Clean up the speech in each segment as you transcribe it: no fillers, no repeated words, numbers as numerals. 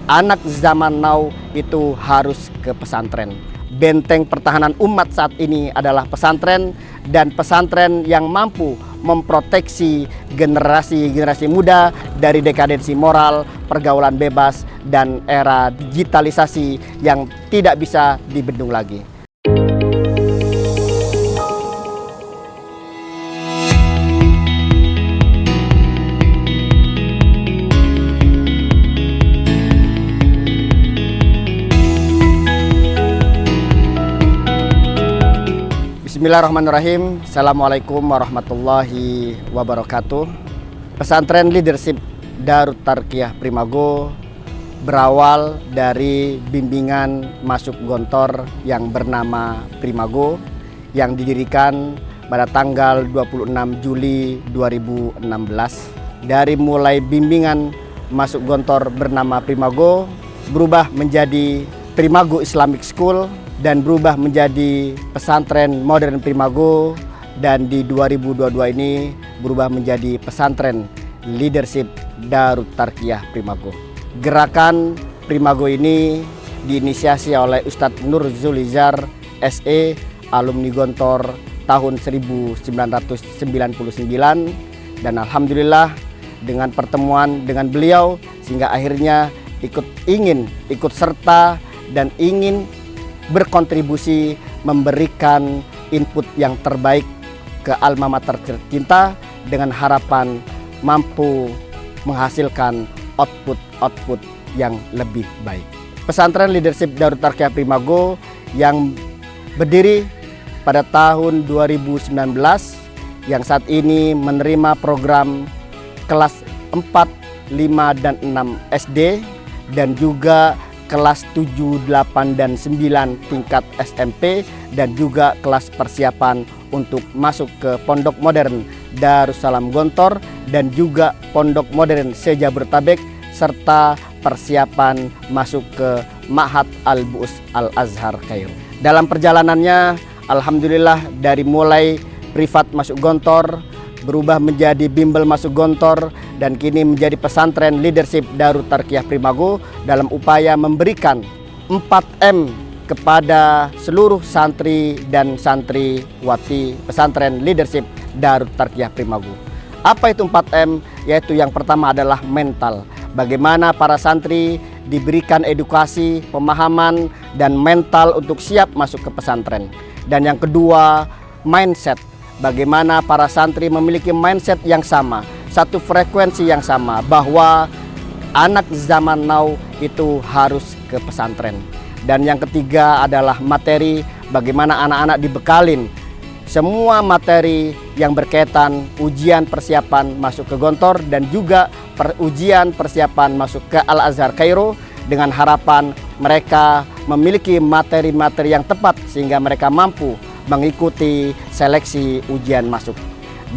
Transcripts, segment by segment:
anak zaman now itu harus ke pesantren. Benteng pertahanan umat saat ini adalah pesantren, dan pesantren yang mampu memproteksi generasi muda dari dekadensi moral, pergaulan bebas, dan era digitalisasi yang tidak bisa dibendung lagi. Bismillahirrahmanirrahim. Assalamualaikum warahmatullahi wabarakatuh. Pesantren Leadership Darut Tarqiyah Primago berawal dari bimbingan masuk Gontor yang bernama Primago yang didirikan pada tanggal 26 Juli 2016. Dari mulai bimbingan masuk Gontor bernama Primago berubah menjadi Primago Islamic School dan berubah menjadi pesantren modern Primago, dan di 2022 ini berubah menjadi pesantren Leadership Darut Tarqiyah Primago. Gerakan Primago ini diinisiasi oleh Ustadz Nur Zulizar SE, alumni Gontor tahun 1999, dan alhamdulillah dengan pertemuan dengan beliau sehingga akhirnya ingin ikut serta dan ingin berkontribusi memberikan input yang terbaik ke alma mater tercinta dengan harapan mampu menghasilkan output yang lebih baik. Pesantren Leadership Darut Tarqiyah Primago yang berdiri pada tahun 2019 yang saat ini menerima program kelas 4, 5, dan 6 SD dan juga kelas 7, 8, dan 9 tingkat SMP, dan juga kelas persiapan untuk masuk ke Pondok Modern Darussalam Gontor dan juga Pondok Modern Sejabodetabek, serta persiapan masuk ke Ma'had Al-Bu'us Al-Azhar Kairo. Dalam perjalanannya alhamdulillah dari mulai privat masuk Gontor berubah menjadi bimbel masuk Gontor dan kini menjadi pesantren Leadership Darut Tarqiyah Primago dalam upaya memberikan 4M kepada seluruh santri dan santriwati pesantren Leadership Darut Tarqiyah Primago. Apa itu 4M? Yaitu yang pertama adalah mental. Bagaimana para santri diberikan edukasi, pemahaman, dan mental untuk siap masuk ke pesantren. Dan yang kedua, mindset. Bagaimana para santri memiliki mindset yang sama, satu frekuensi yang sama, bahwa anak zaman now itu harus ke pesantren. Dan yang ketiga adalah materi, bagaimana anak-anak dibekalin semua materi yang berkaitan ujian persiapan masuk ke Gontor dan juga ujian persiapan masuk ke Al-Azhar Kairo, dengan harapan mereka memiliki materi-materi yang tepat sehingga mereka mampu mengikuti seleksi ujian masuk.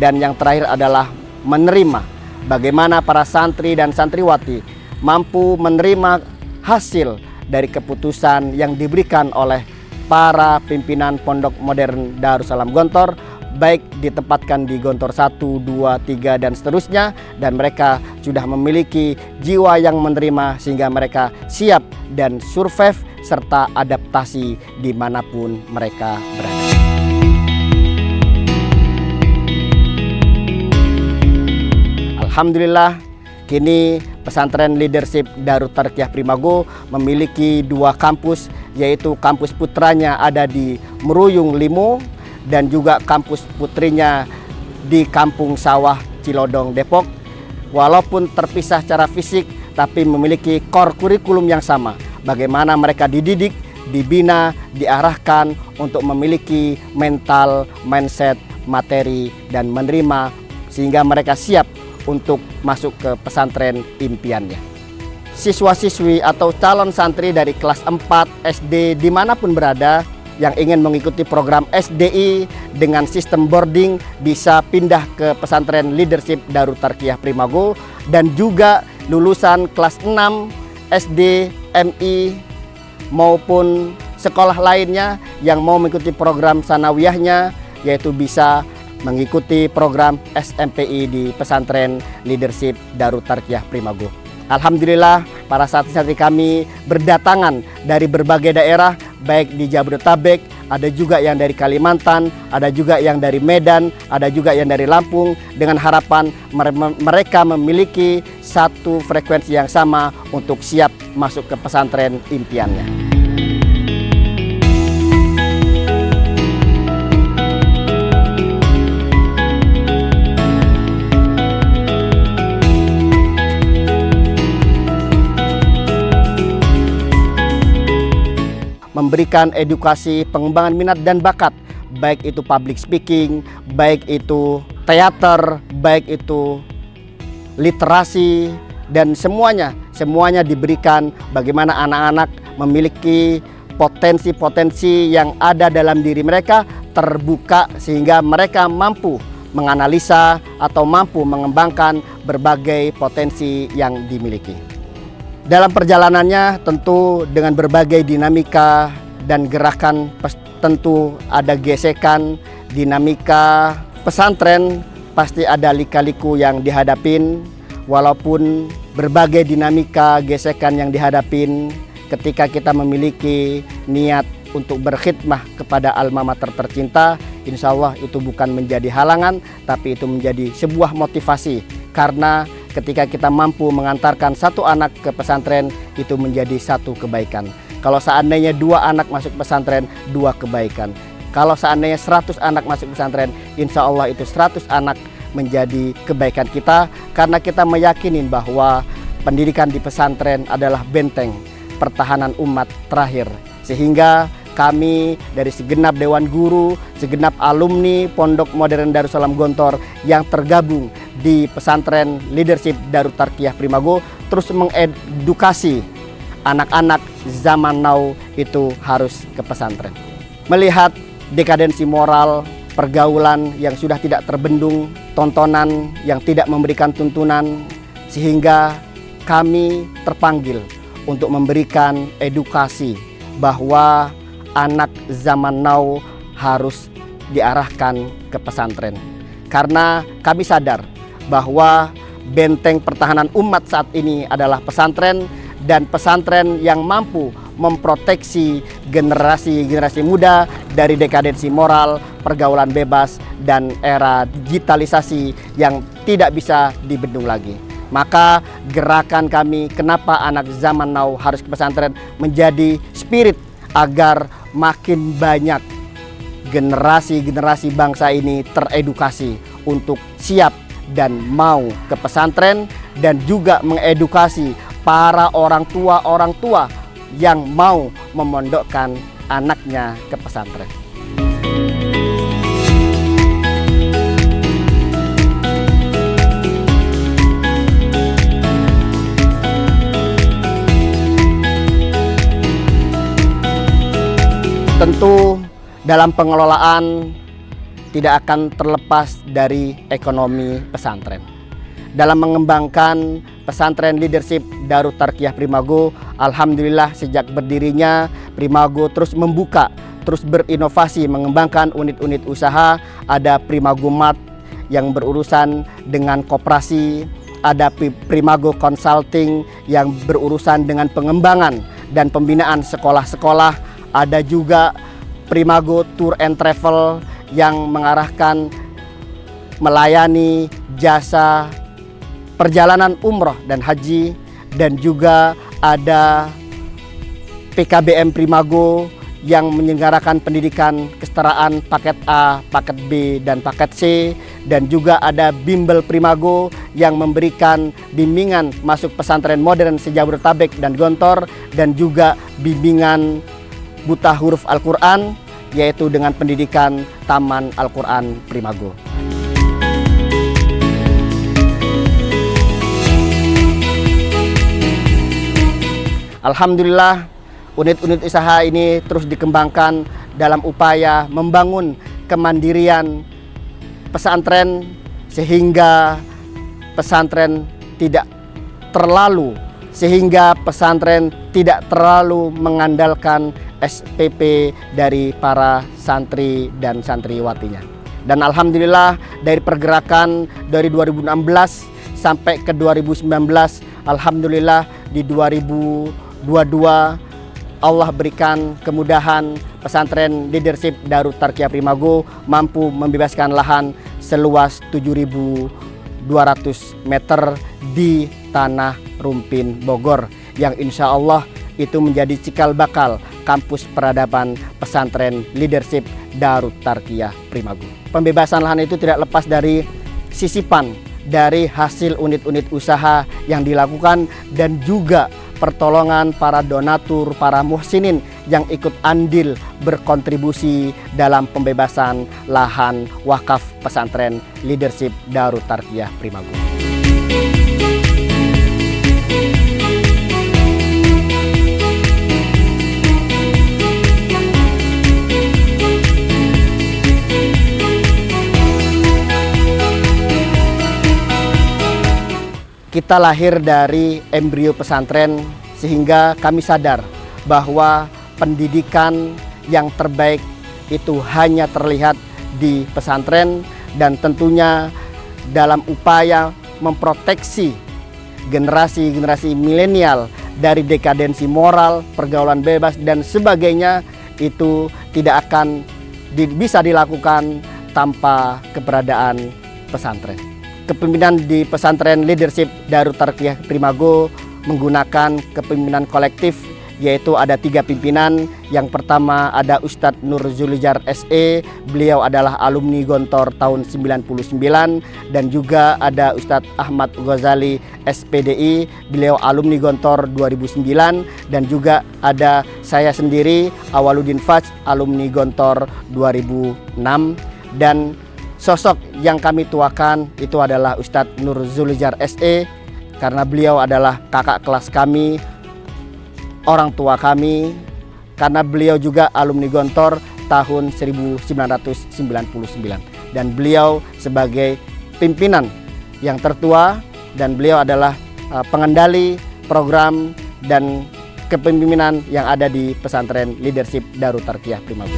Dan yang terakhir adalah menerima, bagaimana para santri dan santriwati mampu menerima hasil dari keputusan yang diberikan oleh para pimpinan Pondok Modern Darussalam Gontor, baik ditempatkan di Gontor 1, 2, 3, dan seterusnya, dan mereka sudah memiliki jiwa yang menerima sehingga mereka siap dan survive serta adaptasi dimanapun mereka berada. Alhamdulillah, kini pesantren Leadership Darut Tarqiyah Primago memiliki 2 kampus, yaitu kampus putranya ada di Meruyung Limo dan juga kampus putrinya di Kampung Sawah Cilodong Depok. Walaupun terpisah secara fisik, tapi memiliki core kurikulum yang sama. Bagaimana mereka dididik, dibina, diarahkan untuk memiliki mental, mindset, materi, dan menerima sehingga mereka siap untuk masuk ke pesantren impiannya. Siswa-siswi atau calon santri dari kelas 4 SD dimanapun berada yang ingin mengikuti program SDI dengan sistem boarding bisa pindah ke pesantren Leadership Darut Tarqiyah Primago, dan juga lulusan kelas 6 SD, MI maupun sekolah lainnya yang mau mengikuti program sanawiyahnya, yaitu bisa mengikuti program SMPI di pesantren Leadership Darut Tarqiyah Primago. Alhamdulillah para santri-santri kami berdatangan dari berbagai daerah, baik di Jabodetabek, ada juga yang dari Kalimantan, ada juga yang dari Medan, ada juga yang dari Lampung, dengan harapan mereka memiliki satu frekuensi yang sama untuk siap masuk ke pesantren impiannya. Memberikan edukasi pengembangan minat dan bakat, baik itu public speaking, baik itu teater, baik itu literasi, dan semuanya diberikan bagaimana anak-anak memiliki potensi-potensi yang ada dalam diri mereka terbuka sehingga mereka mampu menganalisa atau mampu mengembangkan berbagai potensi yang dimiliki. Dalam perjalanannya tentu dengan berbagai dinamika dan gerakan, tentu ada gesekan, dinamika. Pesantren pasti ada lika-liku yang dihadapin, walaupun berbagai dinamika gesekan yang dihadapin, ketika kita memiliki niat untuk berkhidmah kepada alma mater tercinta, insya Allah itu bukan menjadi halangan, tapi itu menjadi sebuah motivasi. Karena ketika kita mampu mengantarkan satu anak ke pesantren, itu menjadi satu kebaikan. Kalau seandainya 2 anak masuk pesantren, 2 kebaikan. Kalau seandainya 100 anak masuk pesantren, insya Allah itu 100 anak menjadi kebaikan kita. Karena kita meyakini bahwa pendidikan di pesantren adalah benteng pertahanan umat terakhir. Sehingga kami dari segenap Dewan Guru, segenap alumni Pondok Modern Darussalam Gontor yang tergabung di pesantren Leadership Darut Tarqiyah Primago terus mengedukasi anak-anak zaman now itu harus ke pesantren. Melihat dekadensi moral, pergaulan yang sudah tidak terbendung, tontonan yang tidak memberikan tuntunan, sehingga kami terpanggil untuk memberikan edukasi bahwa anak zaman now harus diarahkan ke pesantren. Karena kami sadar bahwa benteng pertahanan umat saat ini adalah pesantren, dan pesantren yang mampu memproteksi generasi muda dari dekadensi moral, pergaulan bebas, dan era digitalisasi yang tidak bisa dibendung lagi. Maka gerakan kami kenapa anak zaman now harus ke pesantren menjadi spirit agar makin banyak generasi bangsa ini teredukasi untuk siap dan mau ke pesantren, dan juga mengedukasi para orang tua yang mau memondokkan anaknya ke pesantren. Tentu dalam pengelolaan tidak akan terlepas dari ekonomi pesantren. Dalam mengembangkan pesantren Leadership Darut Tarqiyah Primago, alhamdulillah sejak berdirinya Primago terus membuka, terus berinovasi mengembangkan unit-unit usaha. Ada Primago Mart yang berurusan dengan koperasi, ada Primago Consulting yang berurusan dengan pengembangan dan pembinaan sekolah-sekolah, ada juga Primago Tour and Travel yang mengarahkan melayani jasa perjalanan umroh dan haji, dan juga ada PKBM Primago yang menyelenggarakan pendidikan kesetaraan paket A, paket B, dan paket C, dan juga ada Bimbel Primago yang memberikan bimbingan masuk pesantren modern se-Jabodetabek dan Gontor, dan juga bimbingan buta huruf Al-Quran, yaitu dengan pendidikan Taman Al-Quran Primago. Alhamdulillah, unit-unit usaha ini terus dikembangkan dalam upaya membangun kemandirian pesantren, sehingga pesantren tidak terlalu mengandalkan SPP dari para santri dan santriwatinya. Dan alhamdulillah dari pergerakan dari 2016 sampai ke 2019 Alhamdulillah di 2022 Allah berikan kemudahan pesantren Leadership Darut Tarqiyah Primago mampu membebaskan lahan seluas 7.200 meter di Tanah Rumpin Bogor, yang insya Allah itu menjadi cikal bakal kampus peradaban pesantren Leadership Darut Tarqiyah Primago. Pembebasan lahan itu tidak lepas dari sisipan dari hasil unit-unit usaha yang dilakukan dan juga pertolongan para donatur, para muhsinin yang ikut andil berkontribusi dalam pembebasan lahan wakaf pesantren Leadership Darut Tarqiyah Primago. Kita lahir dari embrio pesantren sehingga kami sadar bahwa pendidikan yang terbaik itu hanya terlihat di pesantren, dan tentunya dalam upaya memproteksi generasi-generasi milenial dari dekadensi moral, pergaulan bebas dan sebagainya, itu tidak akan bisa dilakukan tanpa keberadaan pesantren. Kepemimpinan di pesantren Leadership Darut Tarqiyah Primago menggunakan kepemimpinan kolektif, yaitu ada 3 pimpinan. Yang pertama ada Ustadz Nur Zulijar SE, beliau adalah alumni Gontor tahun 99, dan juga ada Ustadz Ahmad Ghazali SPDI, beliau alumni Gontor 2009, dan juga ada saya sendiri Awaludin Faj, alumni Gontor 2006, dan sosok yang kami tuakan itu adalah Ustadz Nur Zulijar SE, karena beliau adalah kakak kelas kami, orang tua kami, karena beliau juga alumni Gontor tahun 1999, dan beliau sebagai pimpinan yang tertua, dan beliau adalah pengendali program dan kepemimpinan yang ada di pesantren Leadership Darut Tarqiyah Primago.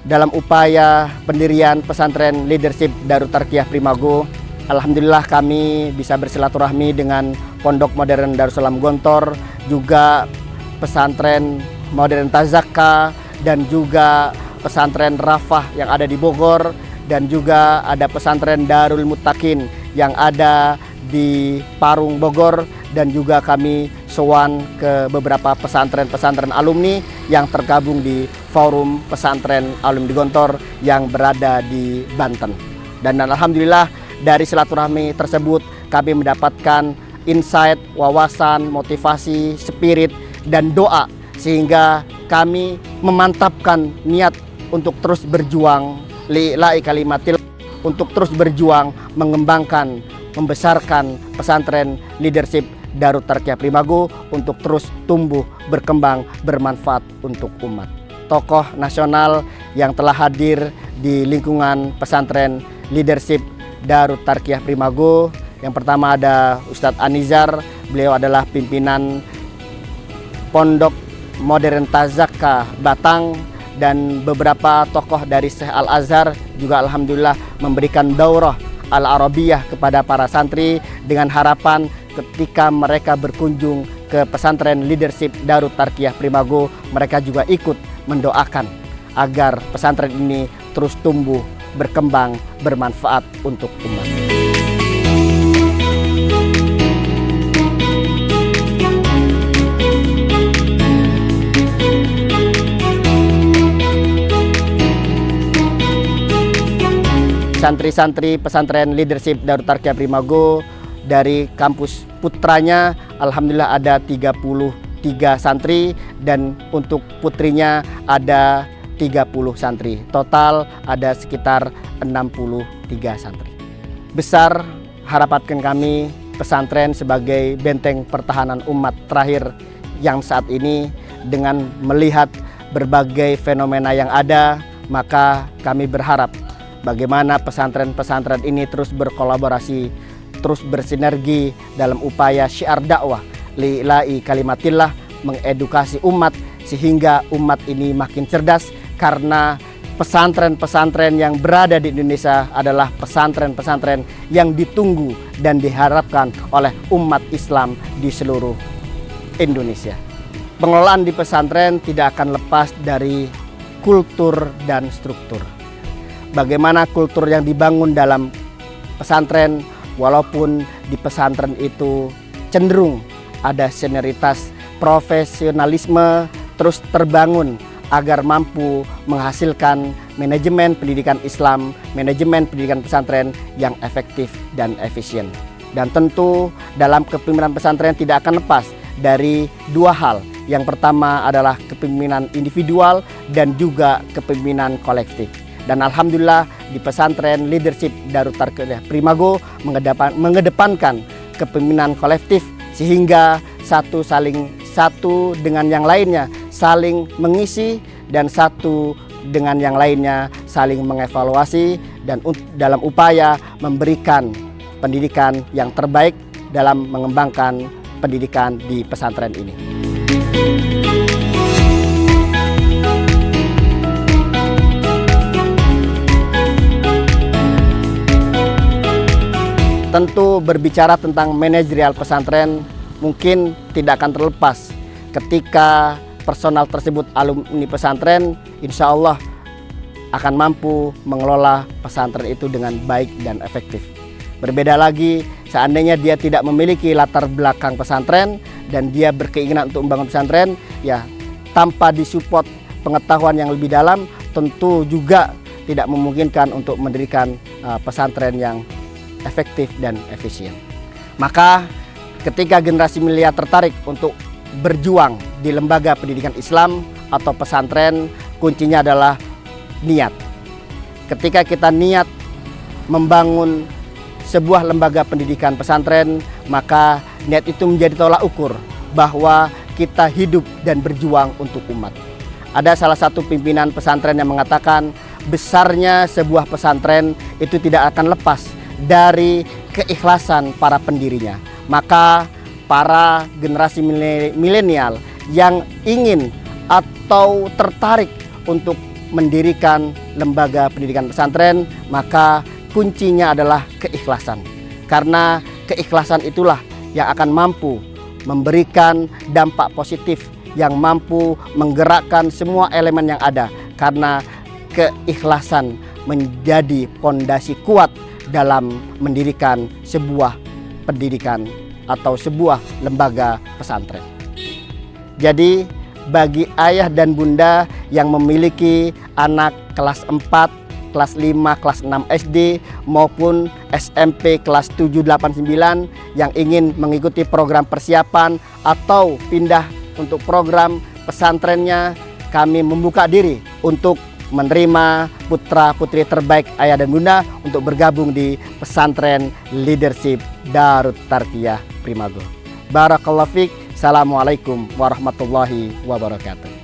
Dalam upaya pendirian pesantren Leadership Darut Tarqiyah Primago, alhamdulillah kami bisa bersilaturahmi dengan Pondok Modern Darussalam Gontor, juga pesantren modern Tazaka, dan juga pesantren Rafah yang ada di Bogor, dan juga ada pesantren Darul Muttaqin yang ada di Parung Bogor, dan juga kami sowan ke beberapa pesantren-pesantren alumni yang tergabung di Forum Pesantren Alumni Gontor yang berada di Banten. Dan alhamdulillah dari silaturahmi tersebut kami mendapatkan insight, wawasan, motivasi, spirit, dan doa, sehingga kami memantapkan niat untuk terus berjuang lillahi kalimatil, untuk terus berjuang mengembangkan, membesarkan pesantren Leadership Darut Tarqiyah Primago untuk terus tumbuh, berkembang, bermanfaat untuk umat. Tokoh nasional yang telah hadir di lingkungan pesantren Leadership Darut Tarqiyah Primago, yang pertama ada Ustadz Anizar, beliau adalah pimpinan Pondok Modern Tazaka Batang, dan beberapa tokoh dari Syekh Al-Azhar juga alhamdulillah memberikan daurah Al-Arabiyah kepada para santri, dengan harapan ketika mereka berkunjung ke pesantren Leadership Darut Tarqiyah Primago, mereka juga ikut mendoakan agar pesantren ini terus tumbuh, berkembang, bermanfaat untuk umat. Santri-santri pesantren Leadership Darut Tarqiyah Primago dari kampus putranya alhamdulillah ada 33 santri, dan untuk putrinya ada 30 santri. Total ada sekitar 63 santri. Besar harapan kami pesantren sebagai benteng pertahanan umat terakhir yang saat ini, dengan melihat berbagai fenomena yang ada, maka kami berharap bagaimana pesantren-pesantren ini terus berkolaborasi terus bersinergi dalam upaya syiar dakwah lillahi kalimatillah, mengedukasi umat sehingga umat ini makin cerdas, karena pesantren-pesantren yang berada di Indonesia adalah pesantren-pesantren yang ditunggu dan diharapkan oleh umat Islam di seluruh Indonesia. Pengelolaan di pesantren tidak akan lepas dari kultur dan struktur. Bagaimana kultur yang dibangun dalam pesantren, walaupun di pesantren itu cenderung ada senioritas, profesionalisme terus terbangun agar mampu menghasilkan manajemen pendidikan Islam, manajemen pendidikan pesantren yang efektif dan efisien. Dan tentu dalam kepemimpinan pesantren tidak akan lepas dari dua hal. Yang pertama adalah kepemimpinan individual dan juga kepemimpinan kolektif. Dan alhamdulillah di pesantren leadership Darut Tarbiyah Primago mengedepankan kepemimpinan kolektif, sehingga satu dengan yang lainnya saling mengisi dan satu dengan yang lainnya saling mengevaluasi dan dalam upaya memberikan pendidikan yang terbaik dalam mengembangkan pendidikan di pesantren ini. Tentu berbicara tentang manajerial pesantren mungkin tidak akan terlepas ketika personal tersebut alumni pesantren, insya Allah akan mampu mengelola pesantren itu dengan baik dan efektif. Berbeda lagi seandainya dia tidak memiliki latar belakang pesantren dan dia berkeinginan untuk membangun pesantren, ya tanpa disupport pengetahuan yang lebih dalam, tentu juga tidak memungkinkan untuk mendirikan pesantren yang efektif dan efisien. Maka ketika generasi milenial tertarik untuk berjuang di lembaga pendidikan Islam atau pesantren, kuncinya adalah niat. Ketika kita niat membangun sebuah lembaga pendidikan pesantren, maka niat itu menjadi tolak ukur bahwa kita hidup dan berjuang untuk umat. Ada salah satu pimpinan pesantren yang mengatakan besarnya sebuah pesantren itu tidak akan lepas dari keikhlasan para pendirinya. Maka para generasi milenial yang ingin atau tertarik untuk mendirikan lembaga pendidikan pesantren, maka kuncinya adalah keikhlasan. Karena keikhlasan itulah yang akan mampu memberikan dampak positif, yang mampu menggerakkan semua elemen yang ada. Karena keikhlasan menjadi fondasi kuat dalam mendirikan sebuah pendidikan atau sebuah lembaga pesantren. Jadi bagi ayah dan bunda yang memiliki anak kelas 4, kelas 5, kelas 6 SD maupun SMP kelas 7, 8, 9 yang ingin mengikuti program persiapan atau pindah untuk program pesantrennya, kami membuka diri untuk menerima putra-putri terbaik ayah dan bunda untuk bergabung di pesantren leadership Darut Tarbiyah Primago. Barakallahu fiik. Assalamualaikum warahmatullahi wabarakatuh.